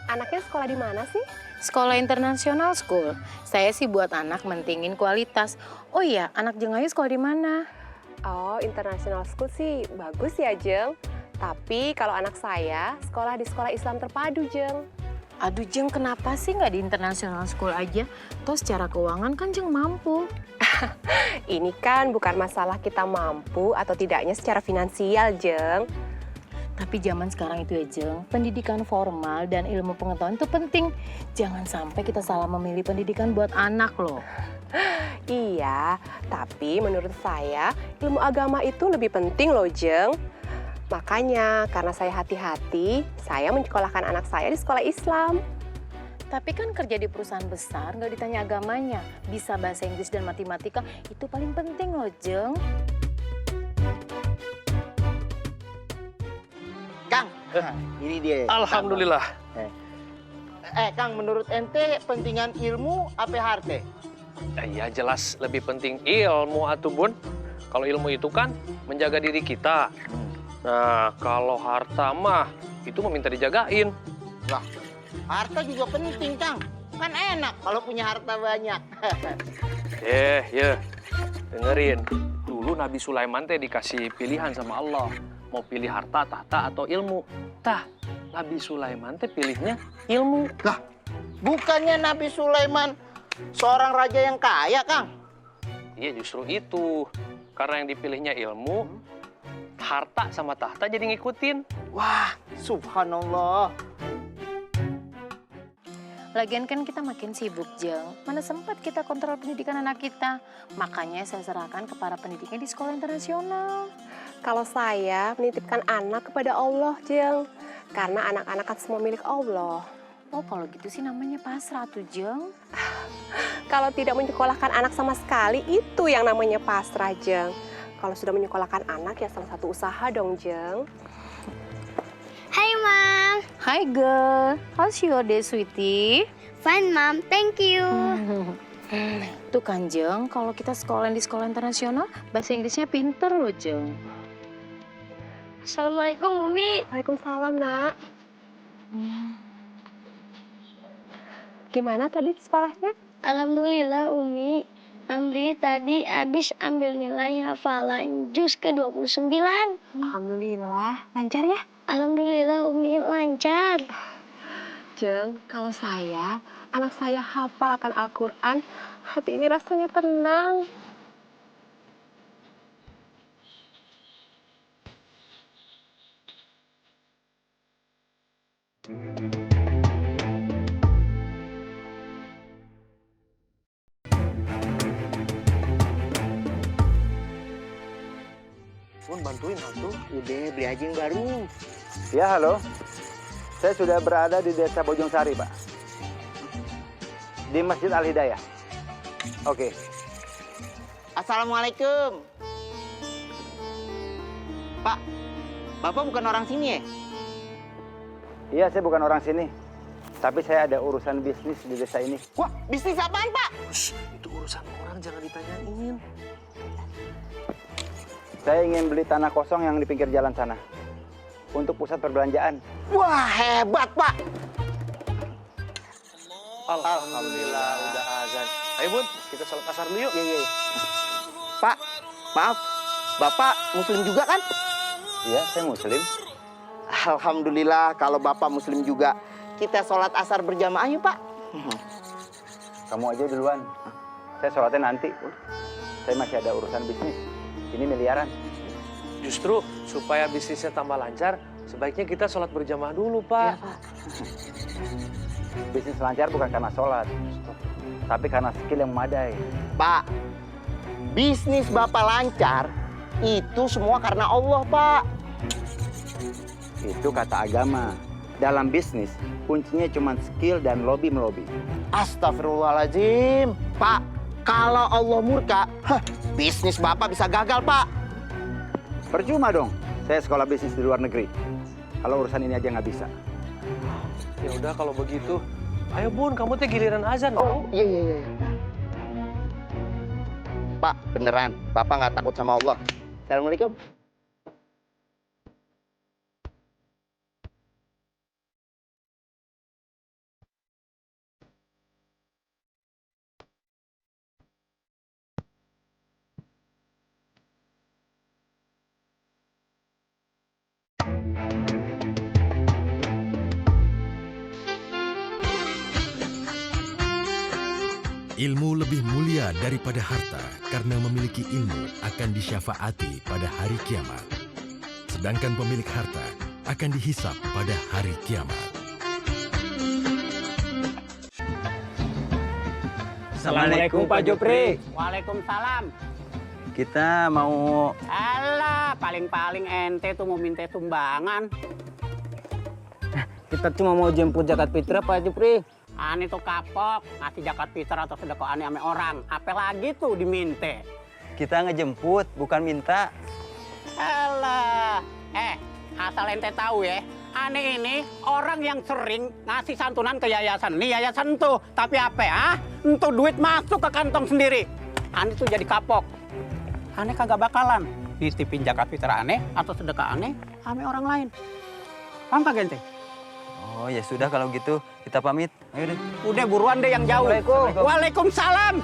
Anaknya sekolah di mana sih? Sekolah internasional school. Saya sih buat anak mentingin kualitas. Oh iya, anak Jeng Ayu sekolah di mana? Oh, international school sih bagus ya, Jeng. Tapi kalau anak saya sekolah di sekolah Islam terpadu, Jeng. Aduh Jeng, kenapa sih nggak di international school aja? Toh secara keuangan kan Jeng mampu. Ini kan bukan masalah kita mampu atau tidaknya secara finansial, Jeng. Tapi zaman sekarang itu ya Jeng, pendidikan formal dan ilmu pengetahuan itu penting. Jangan sampai kita salah memilih pendidikan buat anak loh. Iya, tapi menurut saya ilmu agama itu lebih penting loh, Jeng. Makanya karena saya hati-hati, saya menyekolahkan anak saya di sekolah Islam. Tapi kan kerja di perusahaan besar nggak ditanya agamanya. Bisa bahasa Inggris dan matematika itu paling penting loh Jeng. Kang, ini dia. Alhamdulillah. Kang, menurut ente pentingan ilmu apa harta? Ya jelas lebih penting ilmu atuh Bun. Kalau ilmu itu kan menjaga diri kita. Nah, kalau harta mah itu meminta dijagain. Wah, harta juga penting, Kang. Kan enak kalau punya harta banyak. Ya, dengerin. Dulu Nabi Sulaiman teh dikasih pilihan sama Allah. Mau pilih harta, tahta, atau ilmu. Tah, Nabi Sulaiman teh pilihnya ilmu. Lah, bukannya Nabi Sulaiman seorang raja yang kaya, Kang? Iya justru itu. Karena yang dipilihnya ilmu, harta sama tahta jadi ngikutin. Wah, subhanallah. Lagian kan kita makin sibuk Jeng. Mana sempat kita kontrol pendidikan anak kita. Makanya saya serahkan ke para pendidiknya di sekolah internasional. Kalau saya menitipkan anak kepada Allah, Jeng. Karena anak-anak kan semua milik Allah. Oh kalau gitu sih namanya pasrah tuh Jeng. Kalau tidak menyekolahkan anak sama sekali, itu yang namanya pasrah, Jeng. Kalau sudah menyekolahkan anak, ya salah satu usaha dong, Jeng. Hi, Mom. Hi girl, how's your day sweetie? Fine, Mom. Thank you. Tuh kan Jeng, kalau kita sekolah di sekolah internasional, bahasa Inggrisnya pinter loh Jeng. Assalamualaikum, Umi. Waalaikumsalam, Nak. Gimana tadi sekolahnya? Alhamdulillah, Umi. Amri tadi habis ambil nilai hafalan juz ke-29. Alhamdulillah. Lancar ya? Alhamdulillah, Umi lancar. Jeng, kalau saya, anak saya hafal akan Al-Quran, hati ini rasanya tenang. Bun bantuin atuh. Udah, beli aja yang baru. Ya, halo. Saya sudah berada di Desa Bojong Sari, Pak. Di Masjid Al-Hidayah. Oke. Assalamualaikum. Pak, Bapak bukan orang sini ya? Iya, saya bukan orang sini. Tapi saya ada urusan bisnis di desa ini. Wah, bisnis apaan, Pak? Shh, itu urusan orang jangan ditanyain. Saya ingin beli tanah kosong yang di pinggir jalan sana. Untuk pusat perbelanjaan. Wah, hebat, Pak. Alhamdulillah udah azan. Ayo Bun, kita sholat asar dulu yuk. Iya. Pak, maaf. Bapak Muslim juga kan? Iya, saya muslim. Alhamdulillah kalau Bapak Muslim juga. Kita sholat asar berjamaah yuk, Pak. Kamu aja duluan. Saya sholatnya nanti. Saya masih ada urusan bisnis. Ini miliaran. Justru supaya bisnisnya tambah lancar, sebaiknya kita sholat berjamaah dulu, Pak. Bisnis lancar bukan karena sholat. Tapi karena skill yang memadai. Pak, bisnis Bapak lancar, itu semua karena Allah, Pak. Itu kata agama. Dalam bisnis, kuncinya cuma skill dan lobby-melobi. Astagfirullahaladzim. Pak, kalau Allah murka, bisnis Bapak bisa gagal, Pak. Percuma dong, saya sekolah bisnis di luar negeri. Kalau urusan ini aja nggak bisa. Ya udah kalau begitu, ayo Bun, kamu teh giliran azan. Oh, iya. Pak, beneran, Bapak nggak takut sama Allah. Assalamualaikum. Ilmu lebih mulia daripada harta karena memiliki ilmu akan disyafaati pada hari kiamat. Sedangkan pemilik harta akan dihisap pada hari kiamat. Assalamualaikum Pak Jupri. Waalaikumsalam. Kita mau... Alah, paling-paling ente tuh mau minta sumbangan. Kita cuma mau jemput zakat fitrah Pak Jupri. Ane tuh kapok, ngasih zakat fitrah atau sedekah ane sama orang. Apalagi tuh diminta. Kita ngejemput, bukan minta. Alah, asal ente tahu ya. Ane ini orang yang sering ngasih santunan ke yayasan. Nih yayasan tuh, tapi apa Untuk duit masuk ke kantong sendiri. Ane tuh jadi kapok. Ane kagak bakalan nitipin zakat fitrah ane atau sedekah ane sama orang lain. Paham kagak ente? Oh ya sudah kalau gitu kita pamit. Ayo deh. Udah buruan deh yang jauh. Assalamualaikum. Waalaikumsalam.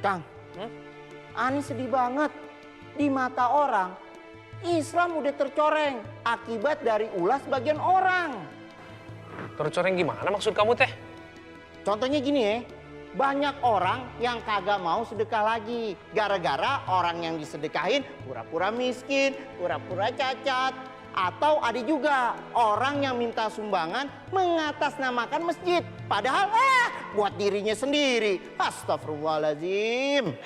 Kang, Ani sedih banget. Di mata orang, Islam udah tercoreng akibat dari ulah sebagian orang. Tercoreng gimana maksud kamu teh? Contohnya gini ya, banyak orang yang kagak mau sedekah lagi. Gara-gara orang yang disedekahin pura-pura miskin, pura-pura cacat. Atau ada juga orang yang minta sumbangan mengatasnamakan masjid. Padahal buat dirinya sendiri. Astagfirullahaladzim.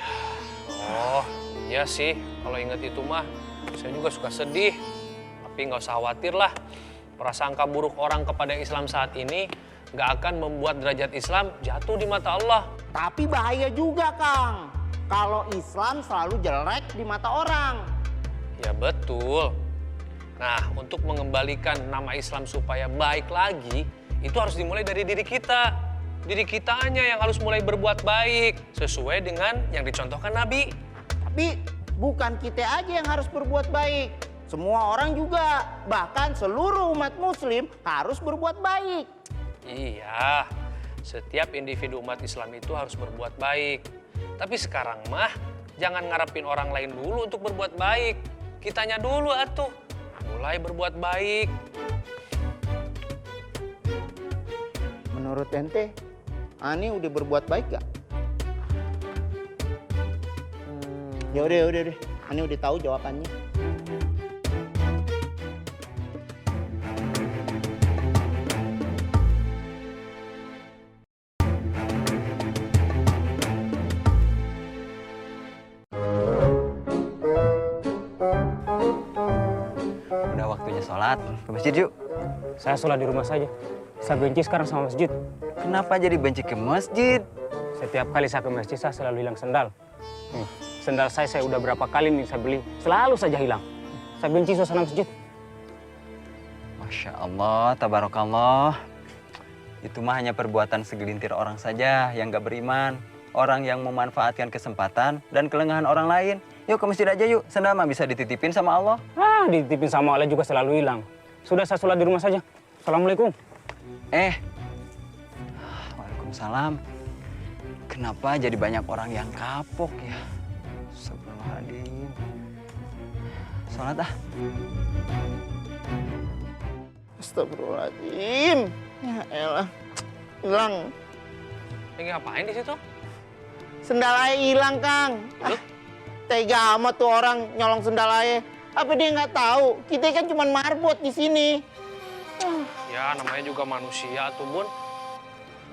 Oh, iya sih. Kalau ingat itu mah, saya juga suka sedih. Tapi nggak usah khawatir lah. Prasangka buruk orang kepada Islam saat ini nggak akan membuat derajat Islam jatuh di mata Allah. Tapi bahaya juga, Kang. Kalau Islam selalu jelek di mata orang. Ya betul. Nah, untuk mengembalikan nama Islam supaya baik lagi, itu harus dimulai dari diri kita. Diri kitanya yang harus mulai berbuat baik sesuai dengan yang dicontohkan Nabi. Tapi bukan kita aja yang harus berbuat baik. Semua orang juga, bahkan seluruh umat muslim harus berbuat baik. Iya, setiap individu umat Islam itu harus berbuat baik. Tapi sekarang mah, jangan ngarepin orang lain dulu untuk berbuat baik. Kitanya dulu atuh, mulai berbuat baik. Menurut ente, Ani udah berbuat baik gak? Ya udah. Ani udah tahu jawabannya. Udah waktunya sholat. Ke masjid yuk. Saya sholat di rumah saja. Saya benci sekarang sama masjid. Kenapa jadi benci ke masjid? Setiap kali saya ke masjid, saya selalu hilang sendal. Sendal saya udah berapa kali nih saya beli. Selalu saja hilang. Saya benci suasana masjid. Masya Allah, tabarakallah. Itu mah hanya perbuatan segelintir orang saja yang gak beriman. Orang yang memanfaatkan kesempatan dan kelengahan orang lain. Yuk ke masjid aja yuk. Sendal mah bisa dititipin sama Allah. Dititipin sama Allah juga selalu hilang. Sudah saya sholat di rumah saja. Assalamualaikum. Waalaikumsalam. Kenapa jadi banyak orang yang kapok ya? Astagfirullahaladzim. Sholat ah. Astagfirullahaladzim. Ya elah. Hilang. Ini ngapain di situ? Sendal ayah hilang, Kang. Tega amat tuh orang nyolong sendal ayah. Apa dia nggak tahu? Kita kan cuma marbot di sini. Ya namanya juga manusia tuh Bun.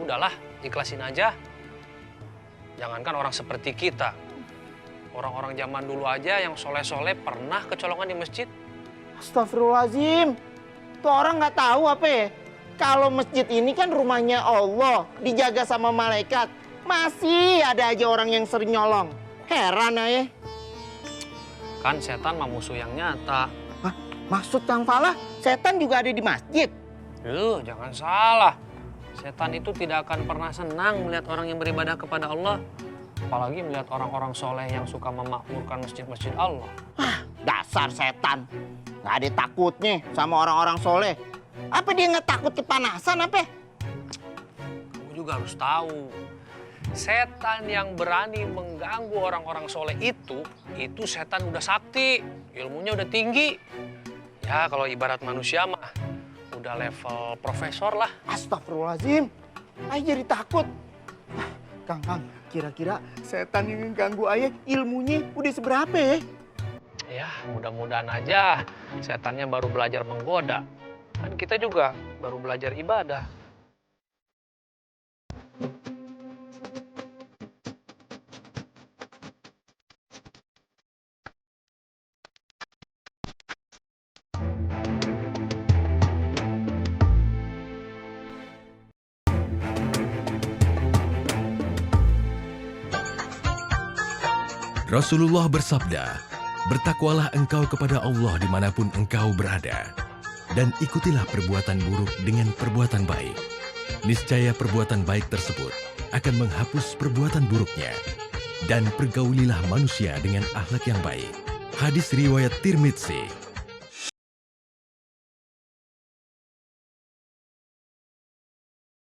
Udahlah, ikhlasin aja. Jangankan orang seperti kita. Orang-orang zaman dulu aja yang soleh-soleh pernah kecolongan di masjid. Astagfirullahaladzim. Tuh orang nggak tahu apa ya? Kalau masjid ini kan rumahnya Allah, dijaga sama malaikat. Masih ada aja orang yang sering nyolong. Heran ya. Kan setan mah musuh yang nyata. Hah? Maksud Kang Falah, setan juga ada di masjid? Jangan salah. Setan itu tidak akan pernah senang melihat orang yang beribadah kepada Allah. Apalagi melihat orang-orang soleh yang suka memakmurkan masjid-masjid Allah. Dasar setan. Nggak ada takutnya sama orang-orang soleh. Apa dia nggak takut kepanasan apa? Kamu juga harus tahu. Setan yang berani mengganggu orang-orang soleh itu setan udah sakti. Ilmunya udah tinggi. Ya kalau ibarat manusia mah udah level profesor lah. Astagfirullahaladzim, ayah jadi takut. Kang, kira-kira setan yang ganggu ayah ilmunya udah seberapa ya? Ya mudah-mudahan aja setannya baru belajar menggoda. Kan kita juga baru belajar ibadah. Rasulullah bersabda, "Bertakwalah engkau kepada Allah dimanapun engkau berada, dan ikutilah perbuatan buruk dengan perbuatan baik. Niscaya perbuatan baik tersebut akan menghapus perbuatan buruknya, dan pergaulilah manusia dengan akhlak yang baik." Hadis riwayat Tirmidzi.